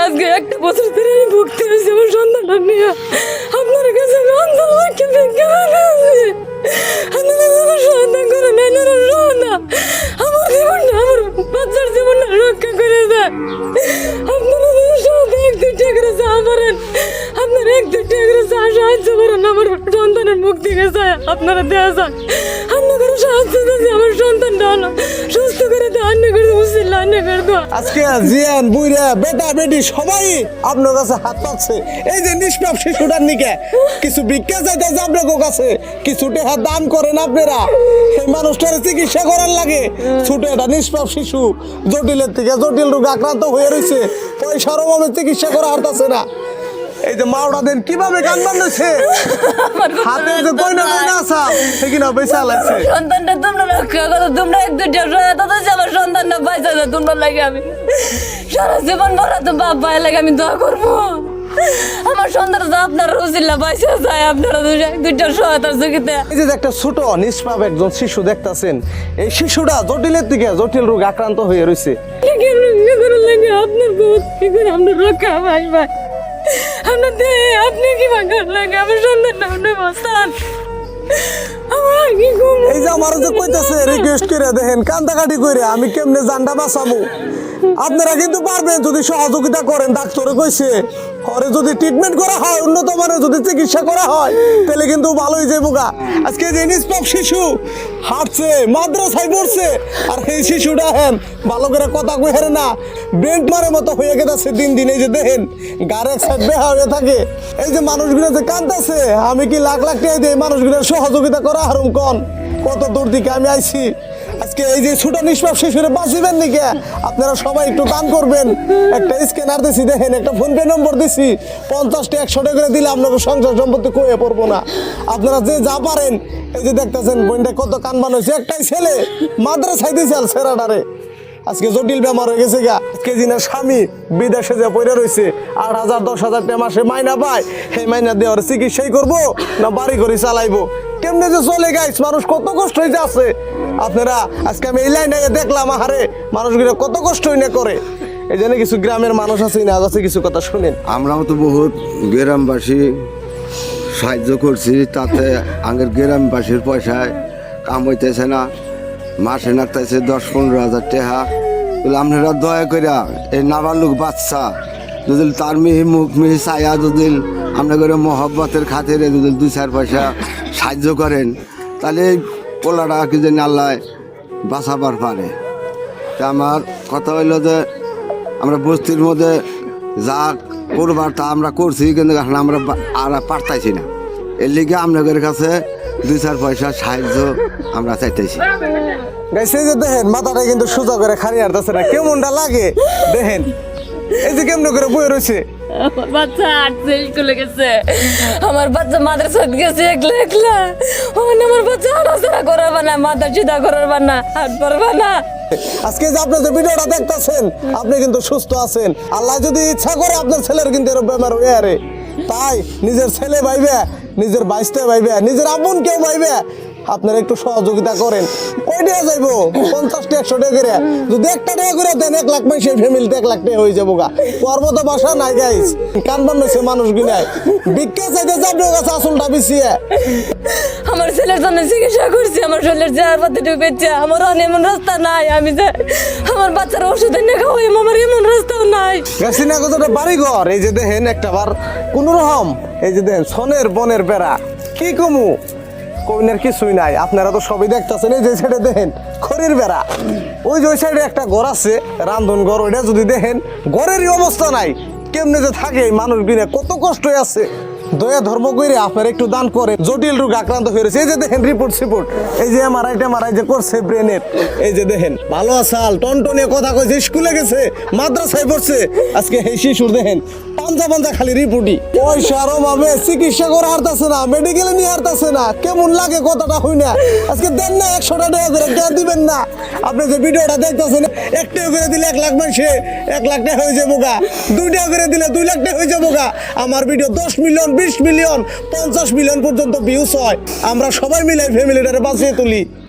আজকে একটা বছর ধরে আমি ভুগতে হয়েছি আমার সন্তানটা নিয়ে। আপনার কাছে আমি অন্তর্বাক্যে ভিক্ষা মাগছি। আপনারা আমার সন্তান করে নেন, না আমার জীবনটা, আমার বাচ্চার জীবনটা রক্ষা করে দেন। আপনারা সব এক দুইটা করে সাহা করেন, আপনারা এক দুইটা করে সাহায্য করেন আমার সন্তানের মুক্তি গেছে। আপনারা দেওয়া যান, আপনাদের সাহায্য দিয়েছে আমার সন্তানটা হলো সুস্থ করে দেওয়া, অন্য করে উচিত অন্য করে দেওয়া। আজকে জিয়ান বুইরা বেটা বেটি সবাই আপনার কাছে হাত পাচ্ছে। এই যে নিষ্পাপ শিশুটার নিকে কিছু ভিক্ষা চাইতেছে আপনার কাছে, কিছু টাকা দান করেন আপনারা। এই মানুষটার চিকিৎসা করার লাগে, ছোট একটা নিষ্পাপ শিশু জটিলের থেকে জটিল রোগে আক্রান্ত হয়ে রয়েছে, পয়সার অভাবে চিকিৎসা করা হারতাছে না। এই যে মাওড়া দেন কিভাবে গান বান্ধাচ্ছে, হাতে যে গয়না গয়না আসা সেখানে বেচা লাগছে। সন্তানটা তোমরা রক্ষা করো, তোমরা এক দুইটা আমার সন্তানটা পাইছে না, তোমরা লাগে আমি সারা জীবন ভরা তো বাপ ভাই লাগে আমি দোয়া করবো। আমার সন্তানটা আপনারা রুজিল্লা পাইছে যায়, আপনারা দুইটা সহায়তার চোখেতে। এই যে একটা ছোট নিষ্পাপ একজন শিশু দেখতাছেন, এই শিশুটা জটিলের দিকে জটিল রোগ আক্রান্ত হয়ে রয়েছে। লাগে আপনার বহুত কি করে আমরা রক্ষা ভাই ভাই, আপনার আপনি কি ভাঙার লাগে আমার সন্তানটা আপনি বাঁচান। এই যে আমার যে কইতাছে রিকোয়েস্ট করে দেখেন কান্দাকাটি করে আমি কেমনে জানটা বাঁচামু। আপনারা কিন্তু পারবেন যদি সহযোগিতা করেন। ডাক্তারে কইছে ঘরে যদি ট্রিটমেন্ট করা হয়, উন্নত মানের যদি চিকিৎসা করা হয়, তাহলে কিন্তু ভালোই যাবো গা। আজকে যে নিষ্পাপ শিশু হাঁটছে, মাদ্রাসায় পড়ছে, আর এই শিশুটা হেন ভালো করে কথা কই হেরে না, ব্রেন মারের মতো হয়ে গেছে দিন দিন। এই যে দেখেন গাড়ি এক সাইড বেহা হয়ে থাকে। এই যে মানুষগুলো যে কাঁদতেছে, আমি কি লাখ লাখ টাকা দিয়ে মানুষগুলোর সহযোগিতা করা হারুম কন, কত দূর দিকে আমি আইছি। আজকে এই যে ছোট নিষ্পাপ শিশুরে বাঁচিবেন নাকি আপনারা সবাই একটু দান করবেন। একটা স্ক্যানার দিছি দেখেন, একটা ফোনপে নম্বর দিছি, 50টা 100 টাকা করে দিলে আপনাদের সংসার সম্পত্তি কয়ে পড়বো না। আপনারা যে যা পারেন, এই যে দেখতেছেন বোনটা কত কান বানাইছে, একটাই ছেলে মাদ্রাসায় দিয়েছে আর ছেড়াটারে আজকে জটিল বেমার হয়ে গেছে গা। আজকে জিনা স্বামী বিদেশে যে পড়ে রয়েছে, 8,000 10,000 টাকা মাসে মাইনা পায়, সেই মাইনা দেওয়ার চিকিৎসাই করবো না বাড়ি করে চালাইবো, কেমনে যে চলে গাইস, মানুষ কত কষ্ট হয়ে আছে। আপনারা আজকে আমি এই লাইনে দেখলাম, আহারে মানুষগুলো কত কষ্ট হইনা করে। এই জন্য কিছু গ্রামের মানুষ আছে না আছে, কিছু কথা শুনেন। আমরাও তো বহুত গ্রামবাসী সাহায্য করছি, তাতে আগের গ্রামবাসীর পয়সায় কাম হইতেছে না, মাসে নাকতেছে 10-15 হাজার টাকা। আপনারা দয়া করে এই নাবালক বাচ্চা যদি তার মিহি মুখ মিহি ছায়া যদি আপনাদের মহব্বতের খাতিরে যদি 2-4 পয়সা সাহায্য করেন, তাহলে এই পোলাটা কি যেন আল্লাহ বাঁচাবার পারে। তা আমার কথা হইল যে আমরা বস্তির মধ্যে যা করবার তা আমরা করছি, কিন্তু এখন আমরা আর পারতাইছি না। এর লিগে আপনাদের কাছে 2-4 পয়সা সাহায্য আমরা চাইতেছি। গাইছে যে দেখেন মাথাটা কিন্তু সোজা করে খালি হারতেছে না, কেমনটা লাগে দেখেন। এই যে কেমন করে বয়ে রয়েছে, আমার বাচ্চা হাঁটছে, স্কুলে গেছে, আমার বাচ্চা মাদ্রাসায় গেছে একলা একলা। আমার বাচ্চা হাঁটাচলা করবে না, মাথা সিধা করবে না, হাত পারবে না। আজকে যে আপনি যে ভিডিওটা দেখতেছেন, আপনি কিন্তু সুস্থ আছেন। আল্লাহ যদি ইচ্ছা করে আপনার ছেলের কিন্তু এরকম বেমার হয়ে আরে, তাই নিজের ছেলে ভাইবে, নিজের বাইসতে ভাইবে, নিজের আপন কেউ ভাইবে আপনারা একটু সহযোগিতা করেন। কই দেওয়া যাইব 50টা 100 টাকা করে, যদি 1 টাকা করে দেন 1 লাখ মানুষের ফ্যামিলিতে 1 লাখ টাকা হয়ে যাবো গা। পর্ব তো বাসা নাই গাইস, কান বান্নছে মানুষ গিনায় ভিক্ষা চাইতে যাবে গাছ আসলটা বিছিয়ে। আমার ছেলের জন্য চিকিৎসা করছি, আমার ছেলের চেয়ার পাতে ঢুকেছে, আমার এমন রাস্তা নাই আমি যে আমার বাচ্চার ওষুধ এনে খাওয়াই, আমার এমন রাস্তাও নাই। গাছিনা কতটা বাড়ি ঘর, এই যে দেখেন একটা বার কোন রকম, এই যে দেখেন সনের বনের বেড়া, কি কমু কইনের কিছুই নাই। আপনারা তো সবই দেখতেছেন, এই যে সাইডে দেখেন খড়ির বেড়া, ওই যে ওই সাইডে একটা ঘর আছে রান্ধন ঘর, ওইটা যদি দেখেন ঘরেরই অবস্থা নাই, কেমনে যে থাকে মানুষ বিনে কত কষ্ট আছে। দয়া ধর্ম করে আপনারা একটু দান করে, জটিল রোগ আক্রান্ত হয়েছে। এই যে দেখেন রিপোর্ট এই যে এমআরআই যে করছে ব্রেনের, এই যে দেখেন ভালো আসাল টনটনে কথা কইছে, স্কুলে গেছে, মাদ্রাসায় পড়ছে, আজকে এই শিশুর দেখেন পাঞ্জা খালি রিপোর্টই। পয়সার অভাবে চিকিৎসা করে হারতাছে না, মেডিকেলে নিয়ে হারতাছে না, কেমন লাগে কথাটা হই না। আজকে দেন না 100 টাকা করে দেয়া দিবেন না। আপনি যে ভিডিওটা দেখতেছেন, 1 টাকা করে দিলে 1 লাখ মানুষে 1 লাখ টাকা হয়ে যাবো গা, 2 টাকা করে দিলে 2 লাখ টাকা হয়ে যাবো গা। আমার ভিডিও 10 মিলিয়ন 20 মিলিয়ন 50 মিলিয়ন পর্যন্ত ভিউজ হয়। আমরা সবাই মিলে ফ্যামিলিটারে বাঁচিয়ে তুলি।